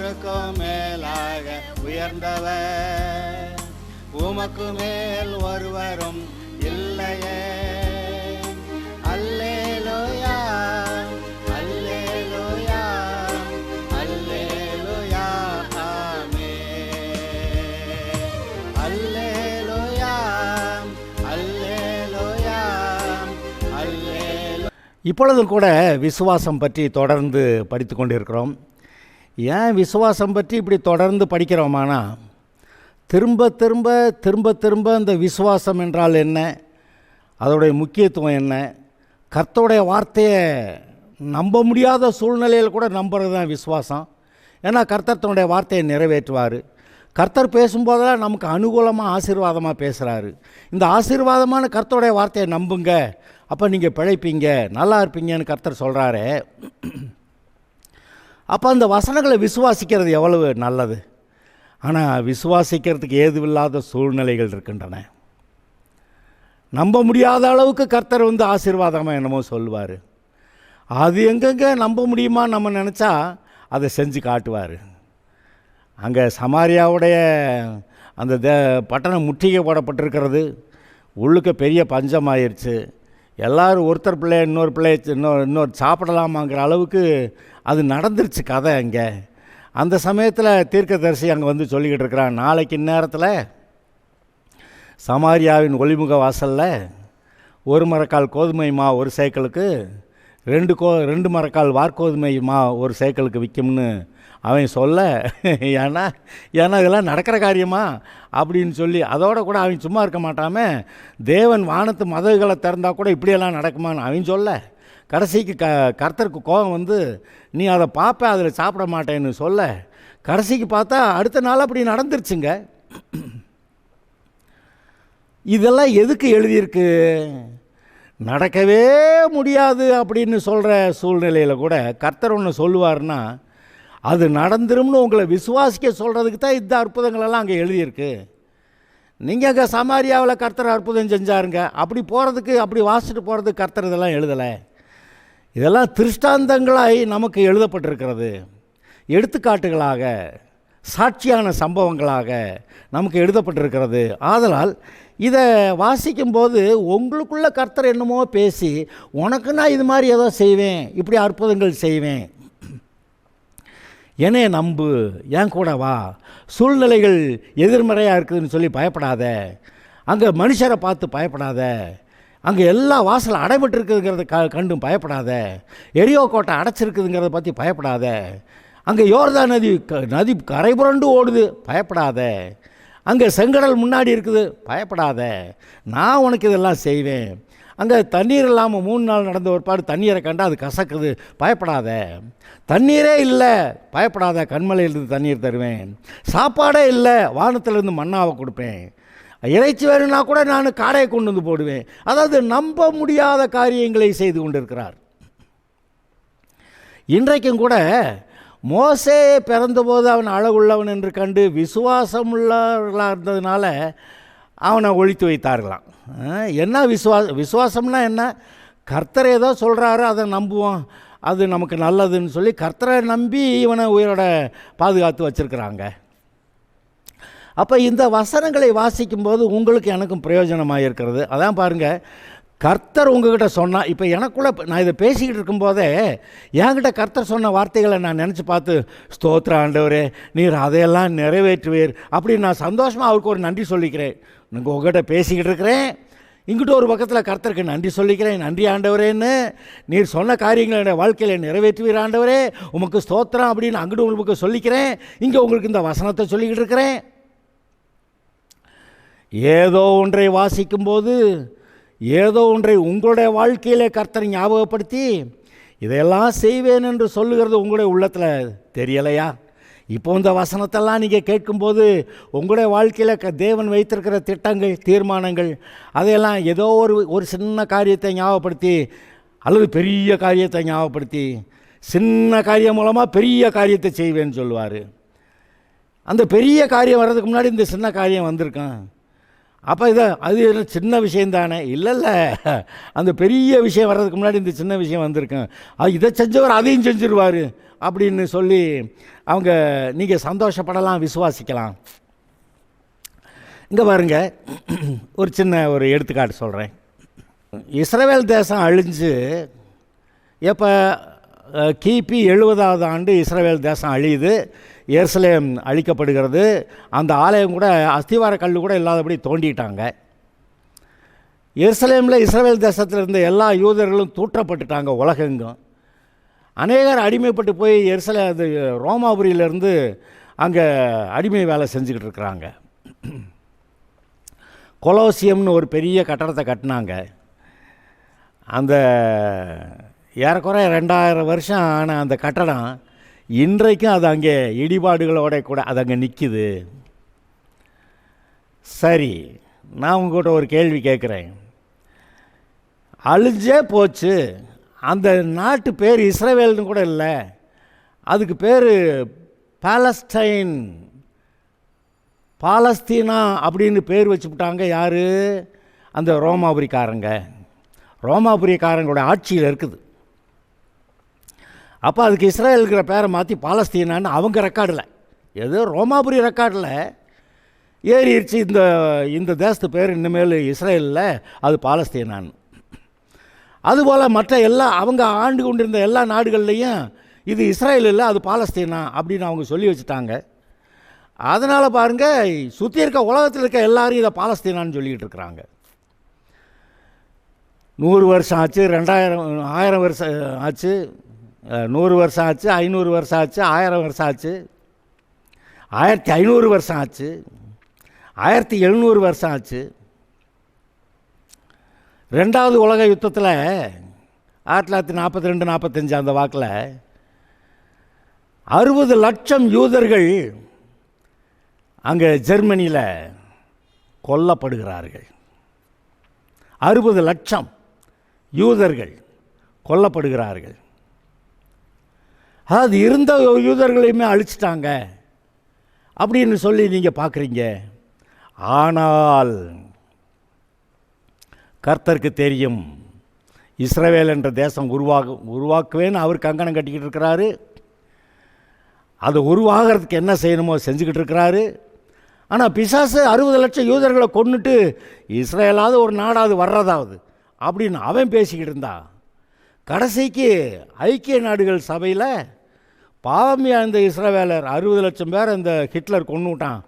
எல்லாருக்கும் மேலாக உயர்ந்தவர், உமக்கு மேல் ஒருவரும் இல்லையே. அல்லேலூயா, அல்லேலூயா, அல்லேலூயா, ஆமென். அல்லேலூயா, அல்லேலூயா, அல்லேலூயா. இப்பொழுதும் கூட விசுவாசம் பற்றி தொடர்ந்து படித்து கொண்டிருக்கிறோம். ஏன் விசுவாசம் பற்றி இப்படி தொடர்ந்து படிக்கிறோமானா, திரும்ப திரும்ப திரும்ப திரும்ப இந்த விசுவாசம் என்றால் என்ன, அதோடைய முக்கியத்துவம் என்ன, கர்த்தருடைய வார்த்தையை நம்ப முடியாத சூழ்நிலையில் கூட நம்புறது தான் விசுவாசம். ஏன்னா கர்த்தர் தன்னுடைய வார்த்தையை நிறைவேற்றுவார். கர்த்தர் பேசும்போதெல்லாம் நமக்கு அனுகூலமாக ஆசீர்வாதமாக பேசுகிறாரு. இந்த ஆசீர்வாதமான கர்த்தருடைய வார்த்தையை நம்புங்க, அப்போ நீங்கள் பிழைப்பீங்க, நல்லா இருப்பீங்கன்னு கர்த்தர் சொல்கிறாரு. அப்போ அந்த வசனங்களை விசுவாசிக்கிறது எவ்வளவு நல்லது. ஆனால் விசுவாசிக்கிறதுக்கு ஏதுவில்லாத சூழ்நிலைகள் இருக்கின்றன. நம்ப முடியாத அளவுக்கு கர்த்தர் ஆசீர்வாதமாக என்னமோ சொல்லுவார். அது எங்கெங்கே நம்ப முடியுமா நம்ம நினச்சா அதை செஞ்சு காட்டுவார். அங்கே சமாரியாவுடைய அந்த பட்டணம் முற்றுகை போடப்பட்டிருக்கிறது. உள்ளுக்கு பெரிய பஞ்சம் ஆயிடுச்சு. எல்லோரும் ஒருத்தர் பிள்ளை இன்னொரு சாப்பிடலாமாங்கிற அளவுக்கு அது நடந்துருச்சு கதை. அங்கே அந்த சமயத்தில் தீர்க்கதரிசி அங்கே சொல்லிக்கிட்டு இருக்கிறான், நாளைக்கு இந்நேரத்தில் சமாரியாவின் ஒளிமுக வாசலில் 1 மரக்கால் கோதுமை மா 1 சேக்கலுக்கு, 2 மரக்கால் வார்கோதுமை மா 1 சேக்கலுக்கு விற்கும்னு அவன் சொல்ல, ஏன்னா இதெல்லாம் நடக்கிற காரியமா அப்படின்னு சொல்லி, அதோட கூட அவன் சும்மா இருக்க மாட்டாம, தேவன் வானத்து மதகுகளை திறந்தால் கூட இப்படியெல்லாம் நடக்குமான்னு அவன் சொல்ல, கடைசிக்கு கர்த்தருக்கு கோபம் நீ அதை பார்ப்ப, அதில் சாப்பிட மாட்டேன்னு சொல்ல, கடைசிக்கு பார்த்தா அடுத்த நாள் அப்படி நடந்துருச்சுங்க. இதெல்லாம் எதுக்கு எழுதியிருக்கு? நடக்கவே முடியாது அப்படின்னு சொல்கிற சூழ்நிலையில் கூட கர்த்தர் ஒன்று சொல்லுவார்னா அது நடந்துரும்னு உங்களை விசுவாசிக்க சொல்கிறதுக்கு தான் இந்த அற்புதங்களெல்லாம் அங்கே எழுதியிருக்கு. நீங்கள் அங்கே சமாரியாவில் கர்த்தர் அற்புதம் செஞ்சாருங்க, அப்படி போகிறதுக்கு, அப்படி வாசிட்டு போகிறதுக்கு கர்த்தர் இதெல்லாம் எழுதலை. இதெல்லாம் திருஷ்டாந்தங்களாய் நமக்கு எழுதப்பட்டிருக்கிறது. எடுத்துக்காட்டுகளாக, சாட்சியான சம்பவங்களாக நமக்கு எழுதப்பட்டிருக்கிறது. ஆதலால் இதை வாசிக்கும்போது உங்களுக்குள்ள கர்த்தர் என்னமோ பேசி, உனக்கு நான் இது மாதிரி ஏதோ செய்வேன், இப்படி அற்புதங்கள் செய்வேன், என்னே நம்பு, ஏன் கூட வா, சூழ்நிலைகள் எதிர்மறையாக இருக்குதுன்னு சொல்லி பயப்படாத, அங்கே மனுஷரை பார்த்து பயப்படாத, அங்கே எல்லா வாசல் அடைபட்டு இருக்குதுங்கிறத கண்டும் பயப்படாத, எரியோ கோட்டை அடைச்சிருக்குதுங்கிறத பற்றி பயப்படாத, அங்கே யோர்தான் நதி கரை புரண்டு ஓடுது, பயப்படாத, அங்கே செங்கடல் முன்னாடி இருக்குது, பயப்படாத, நான் உனக்கு இதெல்லாம் செய்வேன், அங்கே தண்ணீர் இல்லாமல் 3 நாள் நடந்த ஒரு பாடு தண்ணீரை கண்டா அது கசக்குது, பயப்படாத, தண்ணீரே இல்லை, பயப்படாத, கண்மலையிலிருந்து தண்ணீர் தருவேன், சாப்பாடே இல்லை, வானத்திலிருந்து மன்னாவை கொடுப்பேன், இறைச்சி வேணும்னா கூட நான் காடையை கொண்டு போடுவேன். அதாவது நம்ப முடியாத காரியங்களை செய்து கொண்டிருக்கிறார். இன்றைக்கும் கூட மோசே பிறந்தபோது அவன் அழகுள்ளவன் என்று கண்டு விசுவாசம் உள்ளவர்களாக இருந்ததுனால அவனை ஒழித்து வைத்தார்களாம். என்ன விசுவாசம்னா என்ன? கர்த்தர் ஏதோ சொல்கிறாரு அதை நம்புவோம், அது நமக்கு நல்லதுன்னு சொல்லி கர்த்தரை நம்பி இவனை உயிரோட பாதுகாத்து வச்சுருக்கிறாங்க. அப்போ இந்த வசனங்களை வாசிக்கும்போது உங்களுக்கு எனக்கும் பிரயோஜனமாக இருக்கிறது. அதான் பாருங்கள், கர்த்தர் உங்ககிட்ட சொன்னால், இப்போ எனக்குள்ளே நான் இதை பேசிக்கிட்டு இருக்கும்போதே என்கிட்ட கர்த்தர் சொன்ன வார்த்தைகளை நான் நினச்சி பார்த்து, ஸ்தோத்திர ஆண்டவரே, நீர் அதையெல்லாம் நிறைவேற்றுவீர் அப்படின்னு நான் சந்தோஷமாக அவருக்கு ஒரு நன்றி சொல்லிக்கிறேன். நீங்கள் உங்கள்கிட்ட பேசிக்கிட்டு இருக்கிறேன், இங்கிட்ட ஒரு பக்கத்தில் கர்த்தருக்கு நன்றி சொல்லிக்கிறேன். நன்றி ஆண்டவரேன்னு, நீர் சொன்ன காரியங்களை என்னுடைய வாழ்க்கையில் நிறைவேற்றுவீர் ஆண்டவரே, உமக்கு ஸ்தோத்திரம் அப்படின்னு அங்கிட்டு உங்களுக்கு சொல்லிக்கிறேன். இங்கே உங்களுக்கு இந்த வசனத்தை சொல்லிக்கிட்டு இருக்கிறேன். ஏதோ ஒன்றை வாசிக்கும்போது, ஏதோ ஒன்றை உங்களுடைய வாழ்க்கையிலே கர்த்தரை ஞாபகப்படுத்தி இதையெல்லாம் செய்வேன் என்று சொல்லுகிறது உங்களுடைய உள்ளத்தில் தெரியலையா? இப்போ இந்த வசனத்தெல்லாம் நீங்கள் கேட்கும்போது உங்களுடைய வாழ்க்கையில் தேவன் வைத்திருக்கிற திட்டங்கள், தீர்மானங்கள், அதையெல்லாம் ஏதோ ஒரு சின்ன காரியத்தை ஞாபகப்படுத்தி அல்லது பெரிய காரியத்தை ஞாபகப்படுத்தி, சின்ன காரியம் மூலமாக பெரிய காரியத்தை செய்வேன்னு சொல்லுவார். அந்த பெரிய காரியம் வர்றதுக்கு முன்னாடி இந்த சின்ன காரியம் வந்திருக்கான். அப்போ அது சின்ன விஷயந்தானே? இல்லை, அந்த பெரிய விஷயம் வர்றதுக்கு முன்னாடி இந்த சின்ன விஷயம் வந்திருக்கேன், இதை செஞ்சவர் அதையும் செஞ்சிருவார் அப்படின்னு சொல்லி அவங்க நீங்கள் சந்தோஷப்படலாம், விசுவாசிக்கலாம். இங்கே பாருங்க, ஒரு சின்ன ஒரு எடுத்துக்காட்டு சொல்கிறேன். இஸ்ரவேல் தேசம் அழிஞ்சு எப்போ கிபி 70வது ஆண்டு இஸ்ரவேல் தேசம் அழியுது, எருசலேம் அழிக்கப்படுகிறது. அந்த ஆலயம் கூட அஸ்திவார கல் கூட இல்லாதபடி தோண்டிட்டாங்க. எருசலேமில் இஸ்ரவேல் தேசத்தில் இருந்த எல்லா யூதர்களும் தூற்றப்பட்டுட்டாங்க உலகெங்கும். அநேகர் அடிமைப்பட்டு போய் அது ரோமாபுரியிலேருந்து அங்கே அடிமை வேலை செஞ்சுக்கிட்டு இருக்கிறாங்க. கொலோசியம்னு ஒரு பெரிய கட்டடத்தை கட்டினாங்க. அந்த ஏறக்குறைய 2000 வருஷம் ஆன அந்த கட்டடம் இன்றைக்கும் அது அங்கே இடிபாடுகளோட கூட அது அங்கே நிற்கிது. சரி, நான் உங்கள்கிட்ட ஒரு கேள்வி கேட்குறேன். அழிஞ்சே போச்சு, அந்த நாட்டு பேர் இஸ்ரவேல்னு கூட இல்லை, அதுக்கு பேர் பாலஸ்தீனா அப்படின்னு பேர் வச்சுவிட்டாங்க. யார்? அந்த ரோமாபுரிக்காரங்களோட ஆட்சியில் இருக்குது. அப்போ அதுக்கு இஸ்ரேலுங்கிற பேரை மாற்றி பாலஸ்தீனான்னு அவங்க ரெக்கார்டில், ஏதோ ரோமாபுரி ரெக்கார்டில் ஏறிடுச்சு. இந்த தேசத்து பேர் இனிமேல் இஸ்ரேலில் அது பாலஸ்தீனான்னு. அதுபோல் மற்ற அவங்க ஆண்டு கொண்டிருந்த எல்லா நாடுகள்லேயும் இது இஸ்ரேல் இல்லை, அது பாலஸ்தீனா அப்படின்னு அவங்க சொல்லி வச்சுட்டாங்க. அதனால் பாருங்கள், சுற்றி இருக்க உலகத்தில் இருக்க எல்லாரும் இதை பாலஸ்தீனான்னு சொல்லிக்கிட்டு இருக்கிறாங்க. 100 வருஷம் ஆச்சு, 1000 வருஷம் ஆச்சு, 100 வருஷம் ஆச்சு, 500 வருஷம் ஆச்சு, 1000 வருஷம் ஆச்சு, 1500 வருஷம் ஆச்சு, 1700 வருஷம் ஆச்சு. 2வது உலக யுத்தத்தில் 1942-45 அந்த வாக்கில் 60 லட்சம் யூதர்கள் அங்கே ஜெர்மனியில் கொல்லப்படுகிறார்கள். 60 லட்சம் யூதர்கள் கொல்லப்படுகிறார்கள். அதாவது இருந்த யூதர்களையுமே அழிச்சிட்டாங்க அப்படின்னு சொல்லி நீங்கள் பார்க்குறீங்க. ஆனால் கர்த்தருக்கு தெரியும், இஸ்ரவேல் என்ற தேசம் உருவாக்குவேன்னு அவர் கங்கணம் கட்டிக்கிட்டு இருக்கிறாரு. அதை உருவாகிறதுக்கு என்ன செய்யணுமோ செஞ்சுக்கிட்டு இருக்கிறாரு. ஆனால் பிசாசு 60 லட்சம் யூதர்களை கொன்னுட்டு இஸ்ரேலாவது ஒரு நாடாவது வர்றதாவது அப்படின்னு அவன் பேசிக்கிட்டு இருந்தா, கடைசிக்கு ஐக்கிய நாடுகள் சபையில் பாவமியா இந்த இஸ்ரவேலர் 60 லட்சம் பேர் இந்த ஹிட்லர் கொன்னுட்டான்.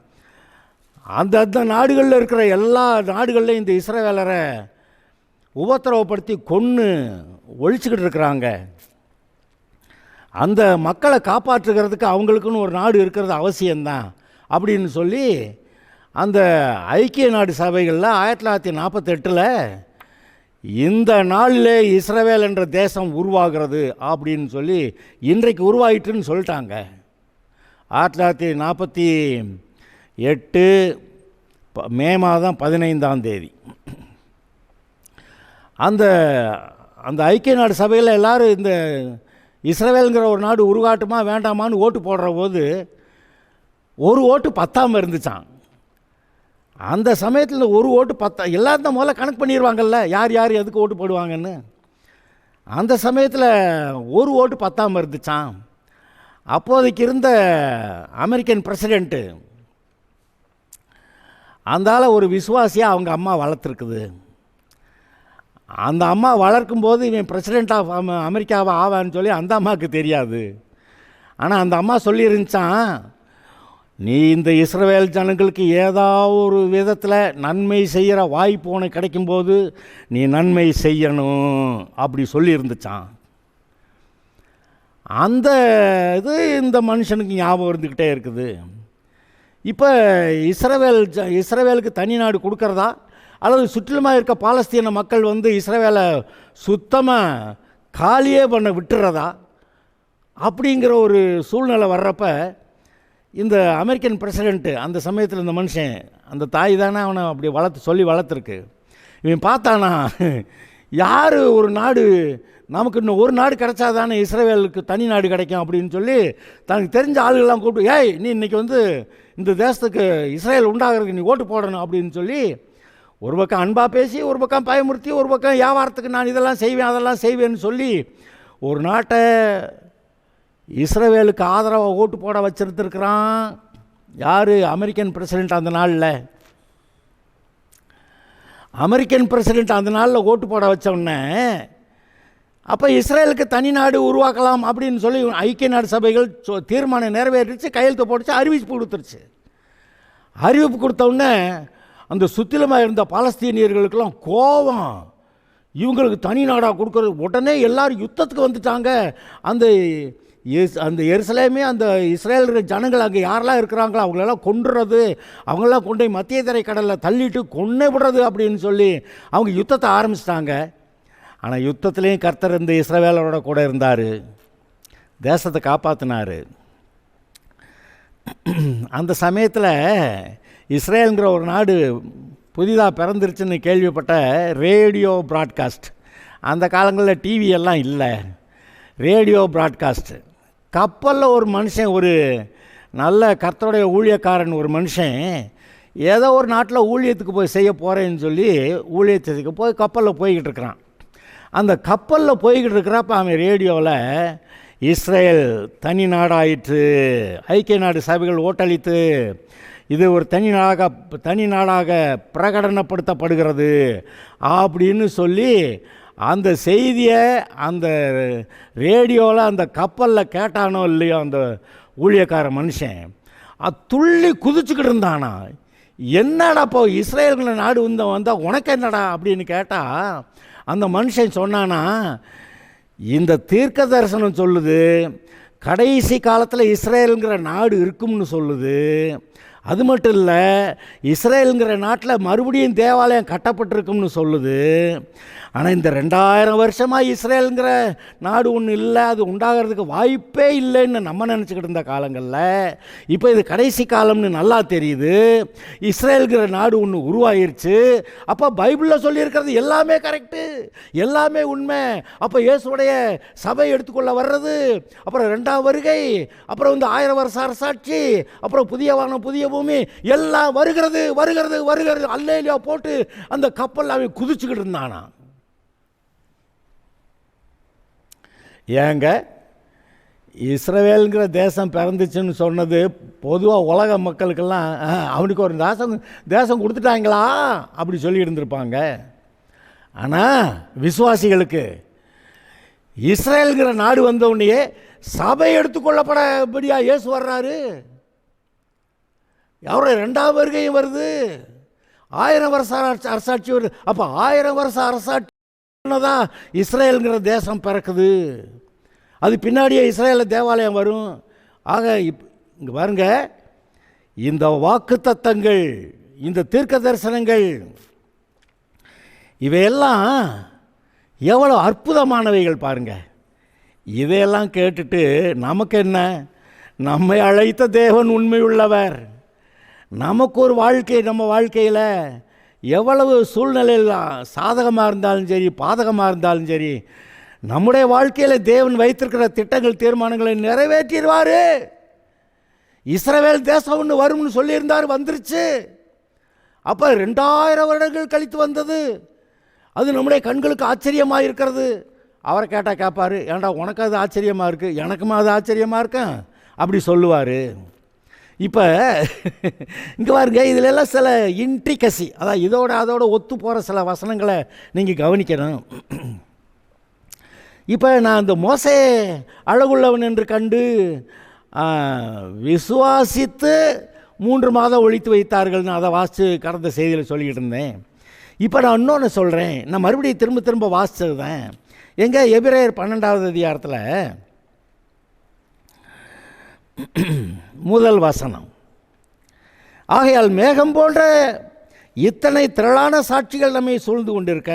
அந்த நாடுகளில் இருக்கிற எல்லா நாடுகள்லையும் இந்த இஸ்ரவேலரை உபத்திரவப்படுத்தி கொன்று ஒழிச்சுக்கிட்டு இருக்கிறாங்க. அந்த மக்களை காப்பாற்றுகிறதுக்கு அவங்களுக்குன்னு ஒரு நாடு இருக்கிறது அவசியம்தான் அப்படின்னு சொல்லி அந்த ஐக்கிய நாடு சபைகளில் 1948 இந்த நாளிலே இஸ்ரவேல் என்ற தேசம் உருவாகிறது அப்படின்னு சொல்லி இன்றைக்கு உருவாயிட்டுன்னு சொல்லிட்டாங்க. 1948 மே மாதம் 15ஆம் தேதி அந்த ஐக்கிய நாடு சபையில் எல்லோரும் இந்த இஸ்ரவேலுங்கிற ஒரு நாடு உருவாட்டுமா வேண்டாமான்னு ஓட்டு போடுற போது ஒரு ஓட்டு 10ஆம் இருந்துச்சான். அந்த சமயத்தில் ஒரு ஓட்டு 10, எல்லாத்தையும் முதல்ல கணக்கு பண்ணிடுவாங்கல்ல யார் யார் எதுக்கு ஓட்டு போடுவாங்கன்னு. அந்த சமயத்தில் ஒரு ஓட்டு 10ஆம் இருந்துச்சான். அப்போதைக்கு இருந்த அமெரிக்கன் பிரசிடெண்ட்டு அந்தால ஒரு விசுவாசியாக அவங்க அம்மா வளர்த்துருக்குது. அந்த அம்மா வளர்க்கும்போது இவன் பிரசிடெண்ட் ஆஃப் அமெரிக்காவை ஆவான்னு சொல்லி அந்த அம்மாவுக்கு தெரியாது. ஆனால் அந்த அம்மா சொல்லியிருந்துச்சான், நீ இந்த இஸ்ரவேல் ஜனங்களுக்கு ஏதாவது ஒரு விதத்தில் நன்மை செய்கிற வாய்ப்பு உனக்கு கிடைக்கும்போது நீ நன்மை செய்யணும் அப்படி சொல்லியிருந்துச்சான். அந்த இது இந்த மனுஷனுக்கு ஞாபகம் இருந்துக்கிட்டே இருக்குது. இப்போ இஸ்ரவேலுக்கு தனி நாடு கொடுக்கறதா அல்லது சுற்றிலுமாக இருக்க பாலஸ்தீன மக்கள் இஸ்ரவேலை சுத்தமாக காலியே பண்ண விட்டுறதா அப்படிங்கிற ஒரு சூழ்நிலை வர்றப்ப இந்த அமெரிக்கன் பிரசிடெண்ட்டு அந்த சமயத்தில் இந்த மனுஷன் அந்த தாய் தானே அவனை அப்படி வளர்த்துருக்கு. இவன் பார்த்தானா, யார் ஒரு நாடு நமக்கு இன்னும் ஒரு நாடு கிடைச்சாதானே இஸ்ரவேலுக்கு தனி நாடு கிடைக்கும் அப்படின்னு சொல்லி தனக்கு தெரிஞ்ச ஆளுகள்லாம் கூப்பிட்டு, ஏய் நீ இன்றைக்கி இந்த தேசத்துக்கு இஸ்ரேல் உண்டாகிறதுக்கு நீ ஓட்டு போடணும் அப்படின்னு சொல்லி ஒரு பக்கம் அன்பாக பேசி, ஒரு பக்கம் பயமுறுத்தி, ஒரு பக்கம் வியாபாரத்துக்கு நான் இதெல்லாம் செய்வேன் அதெல்லாம் செய்வேன்னு சொல்லி ஒரு நாட்டை இஸ்ரவேலுக்கு ஆதரவாக ஓட்டு போட வச்சிருந்துருக்கிறான். யார்? American president. அந்த நாளில் அமெரிக்கன் பிரசிடெண்ட் அந்த நாளில் ஓட்டு போட வச்சோடனே அப்போ இஸ்ரேலுக்கு தனி நாடு உருவாக்கலாம் அப்படின்னு சொல்லி ஐக்கிய நாடு சபைகள் தீர்மானம் நிறைவேறிச்சு, கையெழுத்து போட்டுச்சு, அறிவிப்பு கொடுத்துருச்சு. அறிவிப்பு கொடுத்தவுடனே அந்த சுற்றிலுமாக இருந்த பாலஸ்தீனியர்களுக்கெல்லாம் கோபம். இவங்களுக்கு தனி நாடாக கொடுக்குறது. உடனே எல்லோரும் யுத்தத்துக்கு வந்துட்டாங்க. அந்த எருசலேமே அந்த இஸ்ரேல் ஜனங்கள் அங்கே யாரெல்லாம் இருக்கிறாங்களோ அவங்களெல்லாம் கொன்றுறது, அவங்களெல்லாம் கொண்டு போய் மத்திய தரை கடலில் தள்ளிட்டு கொன்னே விடுறது அப்படின்னு சொல்லி அவங்க யுத்தத்தை ஆரம்பிச்சிட்டாங்க. ஆனால் யுத்தத்துலேயும் கர்த்தர் இந்த இஸ்ரவேலரோட கூட இருந்தார், தேசத்தை காப்பாற்றினார். அந்த சமயத்தில் இஸ்ரேலுங்கிற ஒரு நாடு புதிதாக பிறந்துருச்சுன்னு கேள்விப்பட்ட ரேடியோ ப்ராட்காஸ்ட். அந்த காலங்களில் டிவி எல்லாம் இல்லை, ரேடியோ ப்ராட்காஸ்ட். கப்பலில் ஒரு மனுஷன், ஒரு நல்ல கர்த்தருடைய ஊழியக்காரன் ஒரு மனுஷன் ஏதோ ஒரு நாட்டில் ஊழியத்துக்கு போய் செய்ய போகிறேன்னு சொல்லி ஊழியத்துக்கு போய் கப்பலில் போய்கிட்டு இருக்கிறான். அந்த கப்பலில் போய்கிட்டு இருக்கிறப்ப அவன் ரேடியோவில் இஸ்ரேல் தனி நாடாயிற்று, ஐக்கிய நாடு சபைகள் ஓட்டளித்து இது ஒரு தனி நாடாக பிரகடனப்படுத்தப்படுகிறது அப்படின்னு சொல்லி அந்த செய்தியை அந்த ரேடியோவில் அந்த கப்பலில் கேட்டானோ இல்லையோ அந்த ஊழியக்கார மனுஷன் துள்ளி குதிச்சுக்கிட்டு இருந்தானா. என்னடா இப்போ இஸ்ரேலுங்கிற நாடு வந்தால் உனக்கு என்னடா அப்படின்னு கேட்டால் அந்த மனுஷன் சொன்னானா, இந்த தீர்க்க தரிசனம் சொல்லுது கடைசி காலத்தில் இஸ்ரேலுங்கிற நாடு இருக்கும்னு சொல்லுது. அது மட்டும் இல்லை, இஸ்ரேலுங்கிற நாட்டில் மறுபடியும் தேவாலயம் கட்டப்பட்டிருக்கும்னு சொல்லுது. ஆனால் இந்த 2000 வருஷமாக இஸ்ரேலுங்கிற நாடு ஒன்று இல்லை, அது உண்டாகிறதுக்கு வாய்ப்பே இல்லைன்னு நம்ம நினச்சிக்கிட்டு இருந்த காலங்களில் இப்போ இது கடைசி காலம்னு நல்லா தெரியுது. இஸ்ரேலுங்கிற நாடு ஒன்று உருவாயிருச்சு. அப்போ பைபிளில் சொல்லியிருக்கிறது எல்லாமே கரெக்டு, எல்லாமே உண்மை. அப்போ இயேசுடைய சபை எடுத்துக்கொள்ள வர்றது, அப்புறம் 2ஆம் வருகை, அப்புறம் 1000 வருஷ அரசாட்சி, அப்புறம் புதிய வானம் புதிய பூமி எல்லாம் வருகிறது வருகிறது வருகிறது அல்லேலூயா போட்டு அந்த கப்பல் அவன் குதிச்சுக்கிட்டு இருந்தானா. ஏங்க இஸ்ரவேலுங்கிற தேசம் பிறந்துச்சுன்னு சொன்னது பொதுவாக உலக மக்களுக்கெல்லாம் அவனுக்கு ஒரு தேசம் கொடுத்துட்டாங்களா அப்படி சொல்லி இருந்திருப்பாங்க. ஆனால் விசுவாசிகளுக்கு இஸ்ரேலுங்கிற நாடு வந்தவுடனே சபை எடுத்துக்கொள்ளப்படபடியாக இயேசு வர்றாரு. அவருடைய 2ஆம் வருகையும் வருது, 1000 வருஷ அரசாட்சி வருது. அப்போ 1000 வருஷ அரசாட்சி தான் இஸ்ரேலுங்கிற தேசம் பிறக்குது. அது பின்னாடியே இஸ்ரேலில் தேவாலயம் வரும். ஆக இங்கே பாருங்க, இந்த வாக்கு தத்தங்கள், இந்த தீர்க்க தரிசனங்கள் இவையெல்லாம் எவ்வளோ அற்புதமானவைகள் பாருங்க. இதையெல்லாம் கேட்டுட்டு நமக்கு என்ன, நம்மை அழைத்த தேவன் உண்மையுள்ளவர். நமக்கு ஒரு வாழ்க்கை, நம்ம வாழ்க்கையில் எவ்வளவு சூழ்நிலையில் சாதகமாக இருந்தாலும் சரி பாதகமாக இருந்தாலும் சரி நம்முடைய வாழ்க்கையில் தேவன் வைத்திருக்கிற திட்டங்கள் தீர்மானங்களை நிறைவேற்றிடுவார். இஸ்ரவேல் தேசம் ஒன்று வரும்னு சொல்லியிருந்தார், வந்துருச்சு. அப்போ 2000 வருடங்கள் கழித்து வந்தது. அது நம்முடைய கண்களுக்கு ஆச்சரியமாக இருக்கிறது. அவரை கேட்டால் கேட்பார், ஏன்டா உனக்கு அது ஆச்சரியமாக இருக்குது, எனக்குமா அது ஆச்சரியமாக இருக்கேன் அப்படி சொல்லுவார். இப்போ இங்கே பாருங்க, இதிலெல்லாம் சில இன்ட்ரிகசி, அதான் அதோட ஒத்து போகிற சில வசனங்களை நீங்கள் கவனிக்கணும். இப்போ நான் இந்த மோசே அழகுள்ளவன் என்று கண்டு விசுவாசித்து 3 மாதம் ஒழித்து வைத்தார்கள்னு அதை வாசித்து கடந்த செய்தியில் சொல்லிக்கிட்டு இருந்தேன். இப்போ நான் இன்னொன்று சொல்கிறேன், நான் மறுபடியும் திரும்ப வாசித்தது தான். எங்கே எபிரேயர் 12வது அதிகாரத்தில் முதல் வசனம், ஆகையால் மேகம் போன்ற இத்தனை திரளான சாட்சிகள் நம்மை சூழ்ந்து கொண்டிருக்க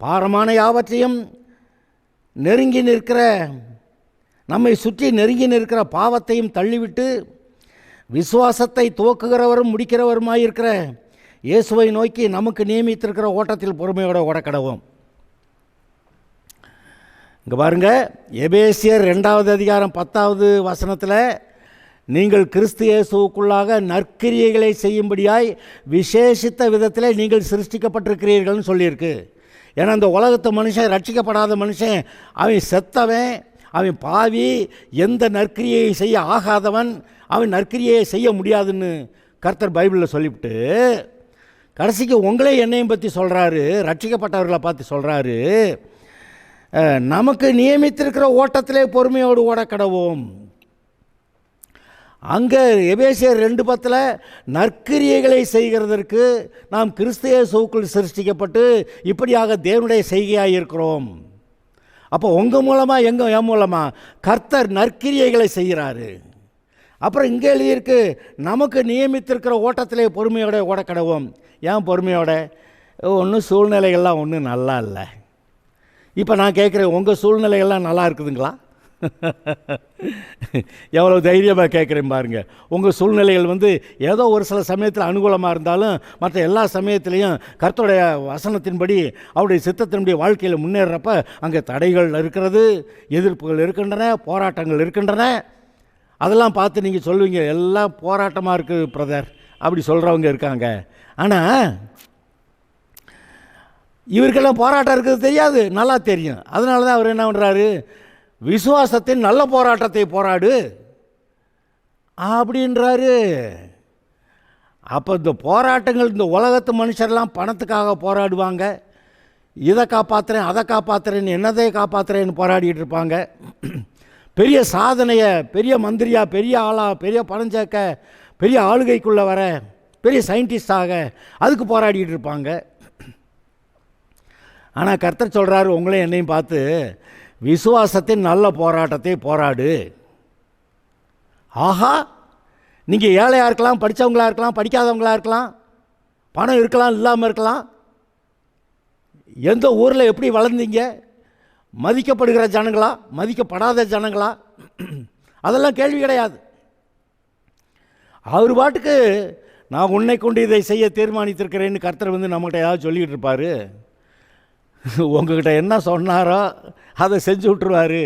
பாரமான யாவற்றையும் நம்மை சுற்றி நெருங்கி நிற்கிற பாவத்தையும் தள்ளிவிட்டு விசுவாசத்தை துவக்குகிறவரும் முடிக்கிறவருமாயிருக்கிற இயேசுவை நோக்கி நமக்கு நியமித்திருக்கிற ஓட்டத்தில் பொறுமையோடு ஓடக்கடவும். இங்கே பாருங்க, எபேசியர் 2வது அதிகாரம் 10வது வசனத்தில் நீங்கள் கிறிஸ்து இயேசுவுக்குள்ளாக நற்கிரியைகளை செய்யும்படியாய் விசேஷித்த விதத்தில் நீங்கள் சிருஷ்டிக்கப்பட்டிருக்கிறீர்கள்னு சொல்லியிருக்கு. ஏன்னா இந்த உலகத்து மனுஷன், ரட்சிக்கப்படாத மனுஷன், அவன் செத்தவன், அவன் பாவி, எந்த நற்கிரியை செய்ய ஆகாதவன், அவன் நற்கிரியை செய்ய முடியாதுன்னு கர்த்தர் பைபிளில் சொல்லிவிட்டு கடைசிக்கு உங்களே என்னையும் பற்றி சொல்கிறாரு, ரட்சிக்கப்பட்டவர்களை பார்த்து சொல்கிறாரு, நமக்கு நியமித்திருக்கிற ஓட்டத்திலே பொறுமையோடு ஓடக்கடவோம். அங்கே எபேசியர் 2:10 நற்கிரியைகளை செய்கிறதற்கு நாம் கிறிஸ்து இயேசுவுக்குள் சிருஷ்டிக்கப்பட்டு இப்படியாக தேவனுடைய செய்கையாக இருக்கிறோம். அப்போ உங்கள் மூலமாக என் மூலமாக கர்த்தர் நற்கிரியைகளை செய்கிறாரு. அப்புறம் இங்கே எழுதியிருக்கு, நமக்கு நியமித்திருக்கிற ஓட்டத்திலே பொறுமையோட ஓடக்கடவோம். ஏன் பொறுமையோட? ஒன்றும் சூழ்நிலைகள்லாம் ஒன்றும் நல்லா இல்லை. இப்போ நான் கேட்குறேன், உங்கள் சூழ்நிலைகள்லாம் நல்லா இருக்குதுங்களா? எவ்வளோ தைரியமாக கேட்குறேன் பாருங்கள். உங்கள் சூழ்நிலைகள் ஏதோ ஒரு சில சமயத்தில் அனுகூலமாக இருந்தாலும் மற்ற எல்லா சமயத்துலேயும் கர்த்தருடைய வசனத்தின்படி அவருடைய சித்தத்தினுடைய வாழ்க்கையில் முன்னேறப்ப அங்கே தடைகள் இருக்கிறது, எதிர்ப்புகள் இருக்கின்றன, போராட்டங்கள் இருக்கின்றன. அதெல்லாம் பார்த்து நீங்கள் சொல்லுவீங்க, எல்லாம் போராட்டமாக இருக்குது பிரதர், அப்படி சொல்கிறவங்க இருக்காங்க. ஆனால் இவருக்கெல்லாம் போராட்டம் இருக்கிறது தெரியாது, நல்லா தெரியும். அதனால தான் அவர் என்ன பண்ணுறாரு, விசுவாசத்தின் நல்ல போராட்டத்தை போராடு அப்படின்றாரு. அப்போ இந்த போராட்டங்கள், இந்த உலகத்து மனுஷர்லாம் பணத்துக்காக போராடுவாங்க, இதை காப்பாற்றுறேன் அதை காப்பாற்றுறேன்னு, என்னதை காப்பாற்றுறேன்னு போராடிட்டு இருப்பாங்க. பெரிய சாதனையை, பெரிய மந்திரியா, பெரிய ஆளா, பெரிய பணம் சேர்க்க, பெரிய ஆளுகைக்குள்ளே வர, பெரிய சயின்டிஸ்டாக அதுக்கு போராடிட்டு இருப்பாங்க. ஆனால் கர்த்தர் சொல்கிறாரு, உங்களையும் என்னையும் பார்த்து, விசுவாசத்தின் நல்ல போராட்டத்தை போராடு. ஆஹா, நீங்கள் ஏழையாக இருக்கலாம், படித்தவங்களாக இருக்கலாம், படிக்காதவங்களாக இருக்கலாம், பணம் இருக்கலாம், இல்லாமல் இருக்கலாம், எந்த ஊரில் எப்படி வளர்ந்தீங்க, மதிக்கப்படுகிற ஜனங்களா, மதிக்கப்படாத ஜனங்களா, அதெல்லாம் கேள்வி கிடையாது. அவர் பாட்டுக்கு நான் உன்னை கொண்டு இதை செய்ய தீர்மானித்திருக்கிறேன்னு கர்த்தர் நம்மகிட்ட ஏதாவது சொல்லிக்கிட்டு இருப்பார். உங்ககிட்ட என்ன சொன்னாரோ அதை செஞ்சு விட்டுருவார்.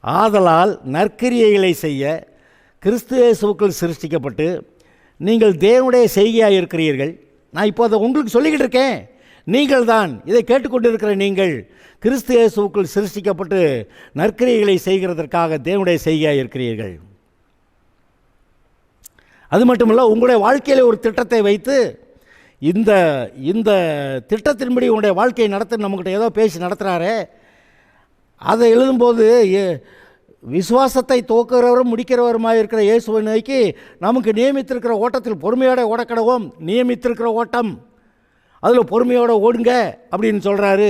ஆதலால் நற்கிரியைகளை செய்ய கிறிஸ்து இயேசுவுக்குள் சிருஷ்டிக்கப்பட்டு நீங்கள் தேவனுடைய செய்கையாக இருக்கிறீர்கள். நான் இப்போ அதை உங்களுக்கு சொல்லிக்கிட்டு இருக்கேன். நீங்கள் தான் இதை கேட்டுக்கொண்டிருக்கிற நீங்கள் கிறிஸ்து இயேசுவுக்குள் சிருஷ்டிக்கப்பட்டு நற்கிரியைகளை செய்கிறதற்காக தேவனுடைய செய்கையாக இருக்கிறீர்கள். அது மட்டுமல்ல, உங்களுடைய வாழ்க்கையில் ஒரு திட்டத்தை வைத்து இந்த இந்த திட்டத்தின்படி உங்களுடைய வாழ்க்கையை நடத்த நம்மக்கிட்ட ஏதோ பேசி நடத்துகிறாரே, அதை எழுதும்போது விசுவாசத்தை துவக்கிறவரும் முடிக்கிறவருமாக இருக்கிற இயேசுவை நோக்கி நமக்கு நியமித்திருக்கிற ஓட்டத்தில் பொறுமையோட ஓடக்கடவோம். நியமித்திருக்கிற ஓட்டம், அதில் பொறுமையோடு ஓடுங்க அப்படின்னு சொல்கிறாரு.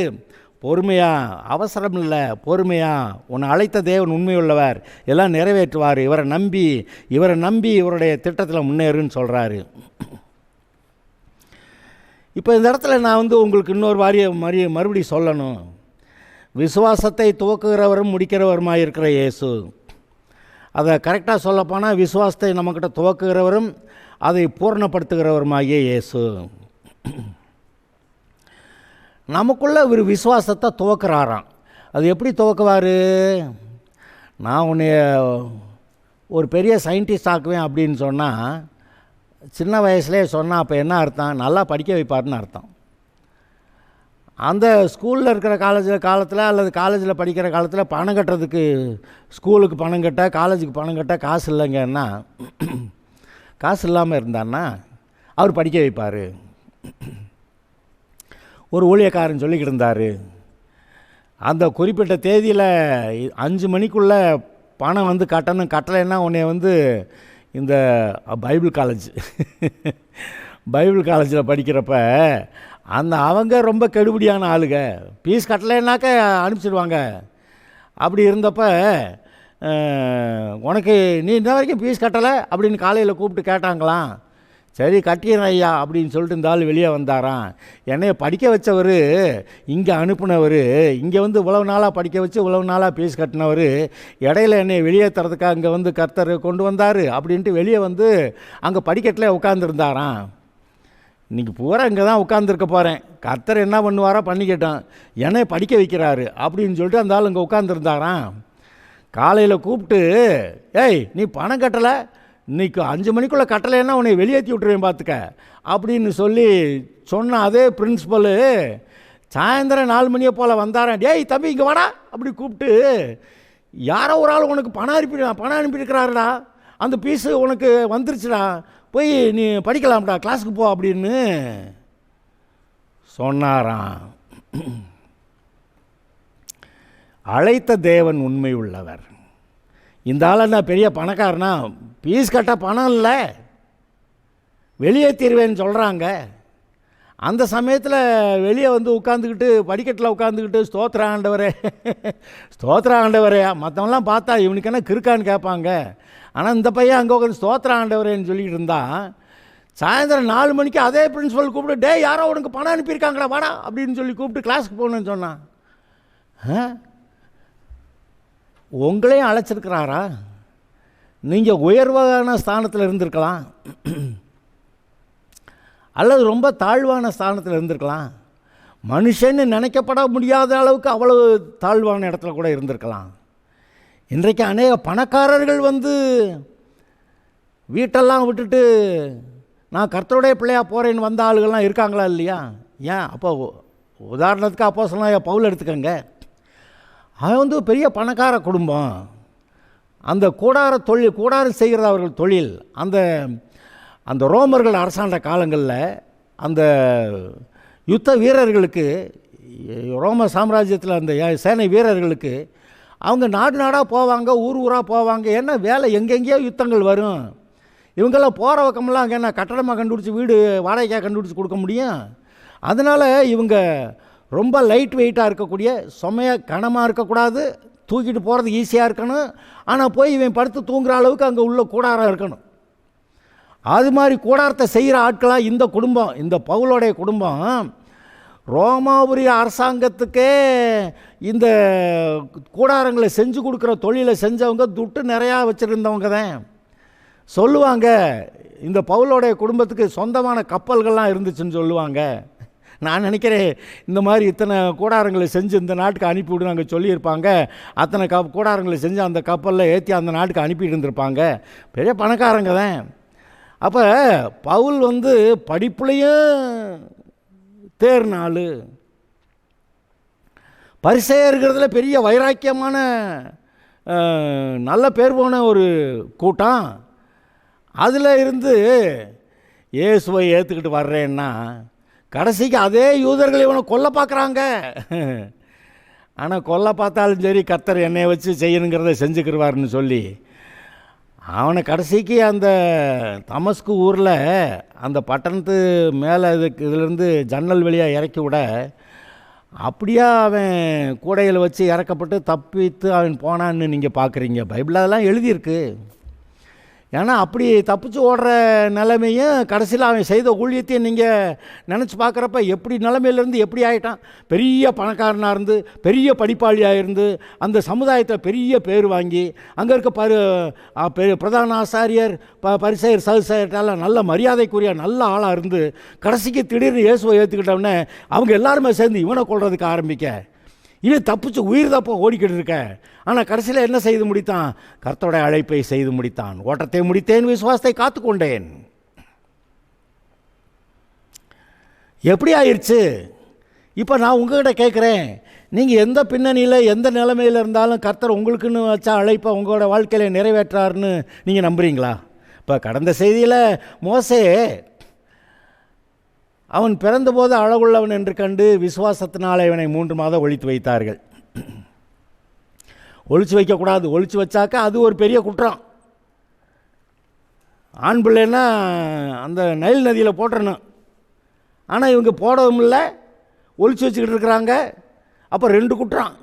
பொறுமையா, அவசரம் இல்லை, பொறுமையா, உன்னை அழைத்த தேவன் உண்மையுள்ளவர், எல்லாம் நிறைவேற்றுவார், இவரை நம்பி இவருடைய திட்டத்தில் முன்னேறுன்னு சொல்கிறாரு. இப்போ இந்த இடத்துல நான் உங்களுக்கு இன்னொரு மறுபடியும் சொல்லணும். விசுவாசத்தை துவக்குகிறவரும் முடிக்கிறவருமாக இருக்கிற இயேசு, அதை கரெக்டாக சொல்லப்போனால் விசுவாசத்தை நம்மக்கிட்ட துவக்குகிறவரும் அதை பூர்ணப்படுத்துகிறவருமாகிய இயேசு. நமக்குள்ளே ஒரு விசுவாசத்தை துவக்கிறாராம். அது எப்படி துவக்குவார்? நான் உன்னை ஒரு பெரிய சயின்டிஸ்ட் ஆக்குவேன் அப்படின்னு சொன்னால், சின்ன வயசுலேயே சொன்னால் அப்போ என்ன அர்த்தம்? நல்லா படிக்க வைப்பார்னு அர்த்தம். அந்த ஸ்கூலில் இருக்கிற காலத்தில் அல்லது காலேஜில் படிக்கிற காலத்தில் பணம் கட்டுறதுக்கு, ஸ்கூலுக்கு பணம் கட்ட, காலேஜுக்கு பணம் கட்ட காசு இல்லைங்கன்னா, காசு இல்லாமல் இருந்தான்னா அவர் படிக்க வைப்பார். ஒரு ஊழியக்காரன் சொல்லிக்கிட்டு இருந்தார், அந்த குறிப்பிட்ட தேதியில் 5 மணிக்குள்ளே பணம் கட்டணும், கட்டலைன்னா உன்னை இந்த பைபிள் காலேஜில் படிக்கிறப்ப அவங்க ரொம்ப கெடுபடியான ஆளுங்க, ஃபீஸ் கட்டலைன்னாக்க அனுப்பிச்சிடுவாங்க. அப்படி இருந்தப்ப உனக்கு நீ இன்ன வரைக்கும் ஃபீஸ் கட்டலை அப்படின்னு காலையில் கூப்பிட்டு கேட்டாங்களாம். சரி கட்டிடுறேன் ஐயா அப்படின்னு சொல்லிட்டு இந்த ஆள் வெளியே வந்தாராம். என்னைய படிக்க வச்சவர், இங்கே அனுப்புனவர், இங்கே இவ்வளவு நாளாக படிக்க வச்சு இவ்வளவு நாளாக ஃபீஸ் கட்டினவர், இடையில என்னை வெளியே தரதுக்காக இங்கே கர்த்தர் கொண்டு வந்தார் அப்படின்ட்டு வெளியே அங்கே படிக்கட்டில் உட்காந்துருந்தாராம். இன்றைக்கி பூரா இங்கே தான் உட்காந்துருக்க போகிறேன், கர்த்தர் என்ன பண்ணுவாரோ பண்ணிக்கிட்டோம், என்னை படிக்க வைக்கிறாரு அப்படின்னு சொல்லிட்டு அந்த ஆள் இங்கே உட்காந்துருந்தாராம். காலையில் கூப்பிட்டு, ஏய் நீ பணம் கட்டலை, இன்றைக்கி 5 மணிக்குள்ளே கட்டலைன்னா உன்னை வெளியேற்றி விட்டுருவேன் பார்த்துக்க அப்படின்னு சொன்ன அதே பிரின்ஸிபலு சாயந்தரம் 4 மணியை போல் வந்தாரன். டேய் தம்பி இங்கே வாடா அப்படி கூப்பிட்டு யாரோ ஒரு ஆள் உனக்கு பணம் அனுப்பியிருக்கிறாருடா, அந்த பீஸு உனக்கு வந்துருச்சுடா, போய் நீ படிக்கலாம்டா, கிளாஸுக்கு போ அப்படின்னு சொன்னாராம். அழைத்த தேவன் உண்மை உள்ளவர். இந்த ஆள் நான் பெரிய பணக்காரனா, பீஸ் கட்ட பணம் இல்லை, வெளியே தீர்வேன்னு சொல்கிறாங்க. அந்த சமயத்தில் வெளியே வந்து உட்காந்துக்கிட்டு படிக்கட்டில் உட்காந்துக்கிட்டு ஸ்தோத்திர ஆண்டவரே ஸ்தோத்திர ஆண்டவரே, மற்றவங்களாம் பார்த்தா இவனுக்கு என்ன கிறுக்கான்னு கேட்பாங்க. ஆனால் இந்த பையன் அங்கே உட்காந்து ஸ்தோத்திர ஆண்டவரேன்னு சொல்லிக்கிட்டு இருந்தான். சாயந்தரம் 4 மணிக்கு அதே பிரின்ஸிபல் கூப்பிட்டு, டே யாரோ உனக்கு பணம் அனுப்பியிருக்காங்களா வாடா அப்படின்னு சொல்லி கூப்பிட்டு கிளாஸுக்கு போகணுன்னு சொன்னான். உங்களையும் அழைச்சிருக்கிறாரா? நீங்கள் உயர்வான ஸ்தானத்தில் இருந்திருக்கலாம், அல்லது ரொம்ப தாழ்வான ஸ்தானத்தில் இருந்திருக்கலாம், மனுஷன்னு நினைக்கப்பட முடியாத அளவுக்கு அவ்வளவு தாழ்வான இடத்துல கூட இருந்திருக்கலாம். இன்றைக்கு அநேக பணக்காரர்கள் வந்து வீட்டெல்லாம் விட்டுட்டு நான் கர்த்தருடைய பிள்ளையாக போகிறேன்னு வந்த ஆளுகள்லாம் இருக்காங்களா இல்லையா? ஏன் அப்போ உதாரணத்துக்கு அப்போஸ்தலனாகிய பவுல் எடுத்துக்கங்க. அவன் வந்து பெரிய பணக்கார குடும்பம். அந்த கூடாரம் செய்கிறது அவர்கள் தொழில். அந்த ரோமர்கள் அரசாண்ட காலங்களில் அந்த யுத்த வீரர்களுக்கு, ரோம சாம்ராஜ்யத்தில் அந்த சேனை வீரர்களுக்கு அவங்க நாடாக போவாங்க, ஊராக போவாங்க. ஏன்னா வேலை எங்கெங்கேயோ யுத்தங்கள் வரும். இவங்கெல்லாம் போகிற பக்கமெல்லாம் அங்கே என்ன கட்டடமாக கண்டுபிடிச்சி வீடு வாடகையாக கண்டுபிடிச்சி கொடுக்க முடியும்? அதனால் இவங்க ரொம்ப லைட் வெயிட்டாக இருக்கக்கூடிய, சுமையாக கனமாக இருக்கக்கூடாது, தூக்கிட்டு போகிறது ஈஸியாக இருக்கணும். ஆனால் போய் இவன் படுத்து தூங்குற அளவுக்கு அங்கே உள்ள கூடாரம் இருக்கணும். அது மாதிரி கூடாரத்தை செய்கிற ஆட்களாக இந்த குடும்பம், இந்த பவுலோடைய குடும்பம் ரோமாபுரி அரசாங்கத்துக்கே இந்த கூடாரங்களை செஞ்சு கொடுக்குற தொழிலை செஞ்சவங்க, துட்டு நிறையா வச்சுருந்தவங்க தான். சொல்லுவாங்க, இந்த பவுலோடைய குடும்பத்துக்கு சொந்தமான கப்பல்கள்லாம் இருந்துச்சுன்னு சொல்லுவாங்க. நான் நினைக்கிறேன் இந்த மாதிரி இத்தனை கூடாரங்களை செஞ்சு இந்த நாட்டுக்கு அனுப்பிவிடு நாங்கள் சொல்லியிருப்பாங்க. அத்தனை கூடாரங்களை செஞ்சு அந்த கப்பலில் ஏற்றி அந்த நாட்டுக்கு அனுப்பிட்டு இருந்திருப்பாங்க. பெரிய பணக்காரங்க தான். அப்போ பவுல் வந்து படிப்புலையும் தேர்னாள், பரிசேயர் இருக்கிறதுல பெரிய வைராக்கியமான நல்ல பேர் போன ஒரு கூட்டம். அதில் இருந்து இயேசுவை ஏற்றுக்கிட்டு வர்றேன்னா கடைசிக்கு அதே யூதர்கள் இவனை கொல்ல பார்க்குறாங்க. ஆனால் கொல்ல பார்த்தாலும் சரி கர்த்தர் என்னையை வச்சு செய்யணுங்கிறத செஞ்சுக்கிடுவார்னு சொல்லி அவனை கடைசிக்கு அந்த தமஸ்கு ஊரில் அந்த பட்டணத்து மேலே இதிலேருந்து ஜன்னல் வழியாக இறக்கி விட, அப்படியே அவன் கூடையில் வச்சு இறக்கப்பட்டு தப்பித்து அவன் போனான்னு நீங்கள் பார்க்குறீங்க. பைபிள் அதெல்லாம் எழுதியிருக்கு. ஏன்னா அப்படி தப்பிச்சு ஓடுற நிலைமையும் கடைசியில் அவன் செய்த ஊழியத்தையும் நீங்கள் நினச்சி பார்க்குறப்ப எப்படி நிலைமையிலேருந்து எப்படி ஆகிட்டான். பெரிய பணக்காரனாக இருந்து, பெரிய படிப்பாளியாக இருந்து, அந்த சமுதாயத்தை பெரிய பேர் வாங்கி, அங்கே இருக்க பிரதான ஆசாரியர் பரிசேயர் சதுசேயர்ட்டால் நல்ல மரியாதைக்குரிய நல்ல ஆளாக இருந்து, கடைசிக்கு திடீர்னு இயேசுவை ஏற்றுக்கிட்டோன்னே அவங்க எல்லாருமே சேர்ந்து இவனை கொள்றதுக்கு ஆரம்பிக்க, இவன் தப்பிச்சு உயிர் தப்ப ஓடிக்கிட்டு இருக்க. ஆனால் கடைசியில் என்ன செய்து முடித்தான்? கர்த்தருடைய அழைப்பை செய்து முடித்தான். ஓட்டத்தை முடித்தேன், விசுவாசத்தை காத்துக்கொண்டேன். எப்படி ஆயிடுச்சு? இப்போ நான் உங்ககிட்ட கேட்குறேன், நீங்கள் எந்த பின்னணியில் எந்த நிலைமையில் இருந்தாலும் கர்த்தர் உங்களுக்குன்னு வச்சா அழைப்பை உங்களோட வாழ்க்கையில் நிறைவேற்றாருன்னு நீங்கள் நம்புறீங்களா? இப்போ கடந்த செய்தியில் மோசே அவன் பிறந்தபோது அழகுள்ளவன் என்று கண்டு விசுவாசத்தினால் இவனை 3 மாதம் ஒழித்து வைத்தார்கள். ஒழிச்சு வைக்கக்கூடாது, ஒழிச்சு வச்சாக்கா அது ஒரு பெரிய குற்றம். ஆண் பிள்ளைன்னா அந்த நைல் நதியில் போட்டுறணும். ஆனால் இவங்க போடவும் இல்லை, ஒழிச்சு வச்சுக்கிட்டு இருக்கிறாங்க. அப்போ 2 குற்றம்.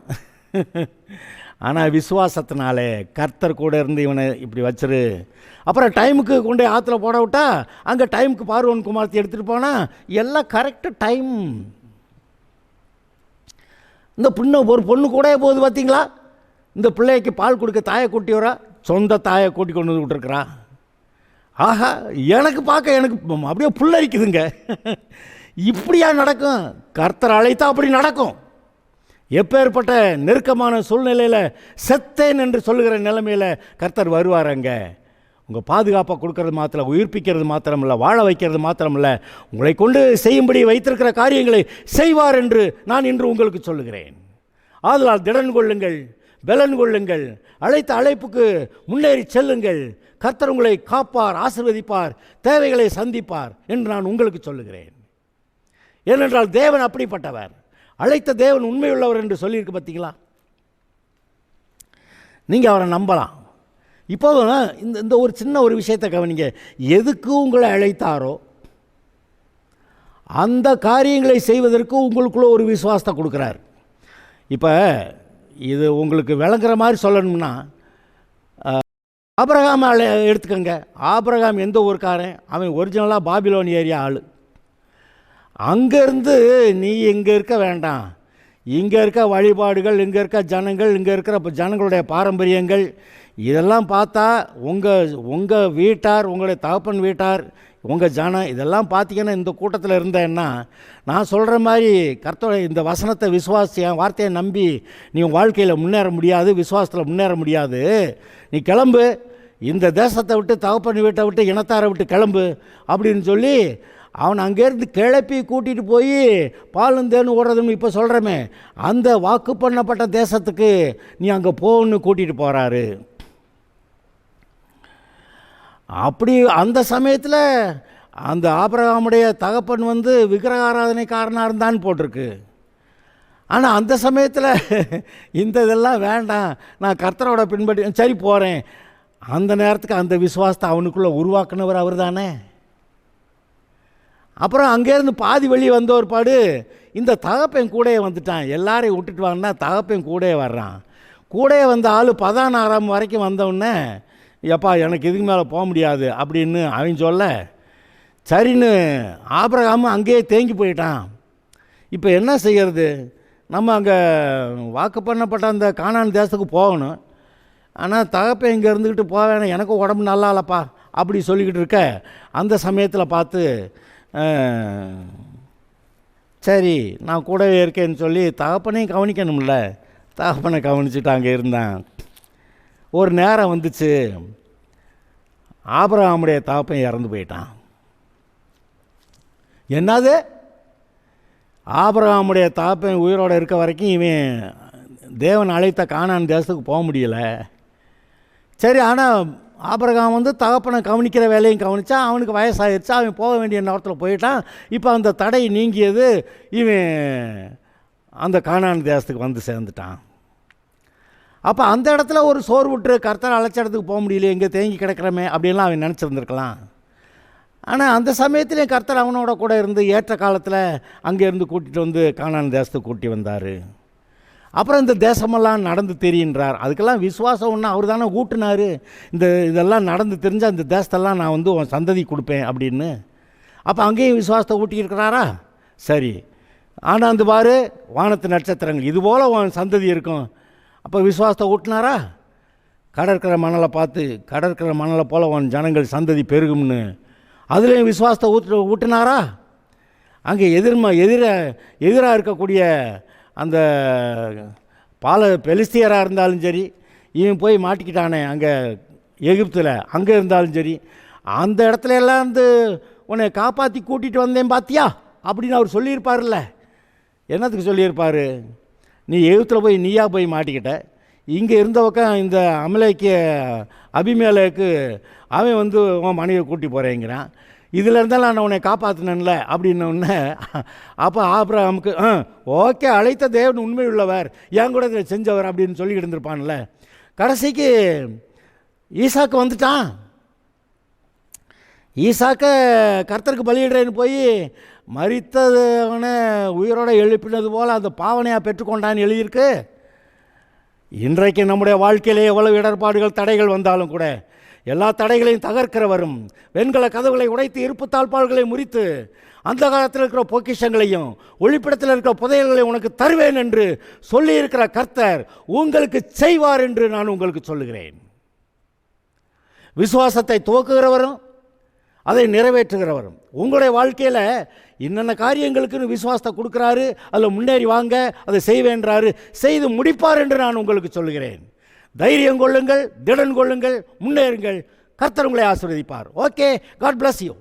ஆனால் விசுவாசத்தினாலே கர்த்தர் கூட இருந்து இவனை இப்படி வச்சிரு. அப்புறம் டைமுக்கு கொண்டு ஆற்றுல போட விட்டா அங்கே டைமுக்கு பார்வன் குமாரத்தை எடுத்துகிட்டு போனால் எல்லாம் கரெக்டு டைம். இந்த ஒரு பொண்ணு கூட போகுது பார்த்தீங்களா? இந்த பிள்ளைக்கு பால் கொடுக்க தாயை கூட்டி வரா, சொந்த தாயை கூட்டி கொண்டு வந்து விட்டுருக்குறா. ஆஹா, எனக்கு பார்க்க எனக்கு அப்படியே புல்லரிக்குதுங்க. இப்படியா நடக்கும்? கர்த்தர் அழைத்தா அப்படி நடக்கும். எப்பேற்பட்ட நெருக்கமான சூழ்நிலையில் செத்தேன் என்று சொல்லுகிற நிலைமையில் கர்த்தர் வருவாருங்க. உங்கள் பாதுகாப்பை கொடுக்கறது மாத்திரம், உயிர்ப்பிக்கிறது மாத்திரமில்லை, வாழ வைக்கிறது மாத்திரமில்லை, உங்களை கொண்டு செய்யும்படி வைத்திருக்கிற காரியங்களை செய்வார் என்று நான் இன்று உங்களுக்கு சொல்லுகிறேன். ஆதலால் திடன் கொள்ளுங்கள், பலன் கொள்ளுங்கள், அழைத்த அழைப்புக்கு முன்னேறி செல்லுங்கள். கர்த்தர் உங்களை காப்பார், ஆசீர்வதிப்பார், தேவைகளை சந்திப்பார் என்று நான் உங்களுக்கு சொல்லுகிறேன். ஏனென்றால் தேவன் அப்படிப்பட்டவர். அழைத்த தேவன் உண்மையுள்ளவர் என்று சொல்லியிருக்கு பார்த்தீங்களா? நீங்கள் அவரை நம்பலாம். இப்போ இந்த ஒரு சின்ன ஒரு விஷயத்தை கவனிங்க. எதுக்கு உங்களை அழைத்தாரோ அந்த காரியங்களை செய்வதற்கு உங்களுக்குள்ள ஒரு விசுவாசத்தை கொடுக்குறார். இப்போ இது உங்களுக்கு விளங்குற மாதிரி சொல்லணும்னா, ஆபிரகாம் எடுத்துக்கோங்க. ஆபிரகாம் எந்த ஊருக்காரன்? அவன் ஒரிஜினலாக பாபிலோன் ஏரியா ஆள். அங்கேருந்து நீ இங்கே இருக்க வேண்டாம், இங்கே இருக்க வழிபாடுகள், இங்கே இருக்க ஜனங்கள், இங்கே இருக்கிற ஜனங்களுடைய பாரம்பரியங்கள் இதெல்லாம் பார்த்தா உங்கள் வீட்டார், உங்களுடைய தகப்பன் வீட்டார், உங்கள் ஜனம் இதெல்லாம் பார்த்தீங்கன்னா இந்த கூட்டத்தில் இருந்தேன்னா நான் சொல்கிற மாதிரி கர்த்தருடைய இந்த வசனத்தை விசுவாசி, என் வார்த்தையை நம்பி நீ உன் வாழ்க்கையில் முன்னேற முடியாது, விசுவாசத்தில் முன்னேற முடியாது. நீ கிளம்பு, இந்த தேசத்தை விட்டு, தகப்பன் வீட்டை விட்டு, இனத்தாரை விட்டு கிளம்பு அப்படின்னு சொல்லி அவன் அங்கேருந்து கிளப்பி கூட்டிகிட்டு போய் பாலும் தேன்னு ஓடுறதுன்னு இப்போ சொல்கிறமே அந்த வாக்கு பண்ணப்பட்ட தேசத்துக்கு நீ அங்கே போன்னு கூட்டிகிட்டு போகிறாரு. அப்படி அந்த சமயத்தில் அந்த ஆபிரகாமுடைய தகப்பன் விக்கிரக ஆராதனைக்காரனாக இருந்தான்னு போட்டிருக்கு. ஆனால் அந்த சமயத்தில் இந்த இதெல்லாம் வேண்டாம், நான் கர்த்தரோட பின்பற்றி சரி போகிறேன். அந்த நேரத்துக்கு அந்த விசுவாசத்தை அவனுக்குள்ளே உருவாக்குனவர் அவர் தானே. அப்புறம் அங்கேருந்து பாதி வெளியே வந்த ஒரு பாடு இந்த தகப்பன் கூடயே வந்துட்டான். எல்லாரையும் விட்டுட்டு வாங்கன்னா தகப்பன் கூடயே வர்றான். கூடயே வந்த ஆள் 16 வரைக்கும் வந்தவுடனே எப்பா எனக்கு இதுக்கு மேலே போக முடியாது அப்படின்னு அவன் சொல்ல, சரின்னு ஆபிரகாமும் அங்கேயே தேங்கி போயிட்டான். இப்போ என்ன செய்கிறது? நம்ம அங்கே வாக்கு பண்ணப்பட்ட அந்த கானான் தேசத்துக்கு போகணும். ஆனால் தகப்பன் இங்கே இருந்துக்கிட்டு போவேன், எனக்கு உடம்பு நல்லா இல்லைப்பா அப்படி சொல்லிக்கிட்டு இருக்க அந்த சமயத்தில் பார்த்து சரி நான் கூடவே இருக்கேன்னு சொல்லி தகப்பனையும் கவனிக்கணும்ல, தகப்பனை கவனிச்சுட்டு அங்கே இருந்தான். ஒரு நேரம் வந்துச்சு, ஆபிரகாமுடைய தகப்பன் இறந்து போயிட்டான். என்னது? ஆபிரகாமுடைய தகப்பன் உயிரோடு இருக்க வரைக்கும் இவன் தேவன் அழைத்த கானான் தேசத்துக்கு போக முடியல. சரி, ஆனால் ஆபிரகாம் தகப்பனை கவனிக்கிற வேலையும் கவனித்தா, அவனுக்கு வயசாகிடுச்சு, அவன் போக வேண்டிய நேரத்தில் போயிட்டான். இப்போ அந்த தடை நீங்கியது, இவன் அந்த கானான் தேசத்துக்கு வந்து சேர்ந்துட்டான். அப்போ அந்த இடத்துல ஒரு சோறு விட்டு கர்த்தர் அழைச்ச இடத்துக்கு போக முடியல, எங்கே தேங்கி கிடக்கிறமே அப்படின்லாம் அவன் நினச்சிருந்துருக்கலாம். ஆனால் அந்த சமயத்துலேயும் கர்த்தர் அவனோட கூட இருந்து ஏற்ற காலத்தில் அங்கேருந்து கூட்டிகிட்டு கானான் தேசத்துக்கு கூட்டி வந்தார். அப்புறம் இந்த தேசமெல்லாம் நடந்து தெரிகின்றார். அதுக்கெல்லாம் விசுவாசம் ஒன்று அவர் தானே ஊட்டினார். இதெல்லாம் நடந்து தெரிஞ்சால் இந்த தேசத்தெல்லாம் நான் உன் சந்ததி கொடுப்பேன் அப்படின்னு. அப்போ அங்கேயும் விசுவாசத்தை ஊட்டியிருக்கிறாரா? சரி. ஆனால் அந்த பாரு வானத்து நட்சத்திரங்கள் இதுபோல் உன் சந்ததி இருக்கும். அப்போ விசுவாசத்தை ஊட்டினாரா? கடற்கரை மணலை பார்த்து கடற்கரை மணலை போல் உன் ஜனங்கள் சந்ததி பெருகும்னு அதுலேயும் விசுவாசத்தை ஊட்டினாரா? அங்கே எதிராக இருக்கக்கூடிய அந்த பெலிஸ்தியராக இருந்தாலும் சரி, இவன் போய் மாட்டிக்கிட்டானே அங்கே எகிப்தில், அங்கே இருந்தாலும் சரி, அந்த இடத்துல எல்லாம் உன்னை காப்பாற்றி கூட்டிகிட்டு வந்தேன் பார்த்தியா அப்படின்னு அவர் சொல்லியிருப்பார்ல. என்னத்துக்கு சொல்லியிருப்பார்? நீ எகிப்தில் போய் நீயா போய் மாட்டிக்கிட்ட, இங்கே இருந்த பக்கம் இந்த அபிமேலேக்கு அவன் உன் மனைவியை கூட்டி போகிறேங்கிறான், இதில் இருந்தாலும் நான் உன்னை காப்பாற்றினேன்ல அப்படின்னோடனே அப்போ ஆபிரகாமுக்கு ஓகே, அழைத்த தேவன் உண்மை உள்ளவர், என் கூட இதை செஞ்சவர் அப்படின்னு சொல்லிக்கிட்டு இருந்திருப்பான்ல. கடைசிக்கு ஈசாக்கு வந்துட்டான். ஈசாக்க கர்த்தருக்கு பலியிடுறேன்னு போய் மரித்தவனை உயிரோட எழுப்பினது போல் அந்த பாவனையாக பெற்றுக்கொண்டான்னு எழுதியிருக்கு. இன்றைக்கு நம்முடைய வாழ்க்கையிலே எவ்வளவு இடர்பாடுகள் தடைகள் வந்தாலும் கூட எல்லா தடைகளையும் தகர்க்கிறவரும், வெண்கல கதவுகளை உடைத்து இருப்பு தாழ்பாள்களை முறித்து அந்த காலத்தில் இருக்கிற பொக்கிஷங்களையும் ஒளிப்பிடத்தில் இருக்கிற புதையல்களையும் உனக்கு தருவேன் என்று சொல்லியிருக்கிற கர்த்தர் உங்களுக்கு செய்வார் என்று நான் உங்களுக்கு சொல்லுகிறேன். விசுவாசத்தை துவக்குகிறவரும் அதை நிறைவேற்றுகிறவரும் உங்களுடைய வாழ்க்கையில் என்னென்ன காரியங்களுக்குன்னு விசுவாசத்தை கொடுக்குறாரு, அதில் முன்னேறி வாங்க, அதை செய்வேன்றாரு, செய்து முடிப்பார் என்று நான் உங்களுக்கு சொல்லுகிறேன். தைரியம் கொள்ளுங்கள், திடன் கொள்ளுங்கள், முன்னேறுங்கள். கர்த்தர் உங்களை ஆசீர்வதிப்பார். Okay, God bless you.